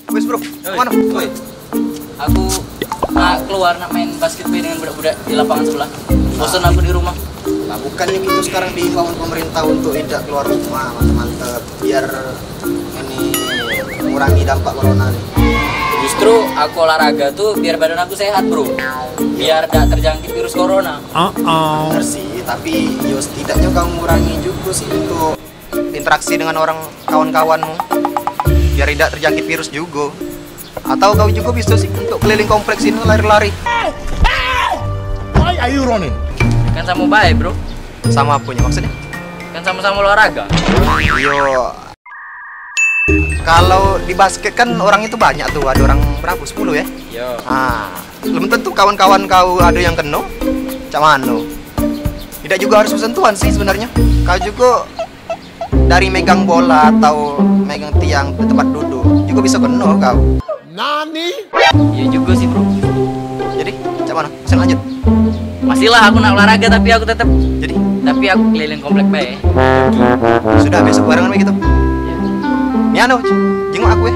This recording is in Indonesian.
Wes bro, mana? Woi. Aku nak keluar nak main basket dengan budak-budak di lapangan sebelah. Bosan aku di rumah. Nah, bukannya gitu sekarang diimbau pemerintah untuk tidak keluar rumah, mantep-mantep, biar ini mengurangi dampak corona nih. Justru aku olahraga tuh biar badan aku sehat bro. Biar tidak terjangkit virus corona. Bener sih, tapi yo setidaknya kamu mengurangi juga sih untuk interaksi dengan orang kawan-kawanmu, biar tidak terjangkit virus juga. Atau kau juga bisa sih untuk keliling kompleks ini lari-lari. Why are you running? Kan sama baik bro. Sama apanya maksudnya? Kan sama-sama olahraga. Yo, kalau di basket kan orang itu banyak tuh, ada orang berapa? 10 ya? Yo. Belum tentu kawan-kawan kau ada yang kena, cak mano. Tidak juga harus bersentuhan sih sebenarnya. Kau juga dari megang bola atau megang tiang di tempat duduk juga bisa kena kau. Nani? Iya juga sih bro. Jadi, cak mana? Bisa lanjut? Masih lah aku nak olahraga tapi aku tetap. Jadi, Tapi aku keliling komplek baik. sudah besok barengan begitu. Ini anu, jenguk aku ya.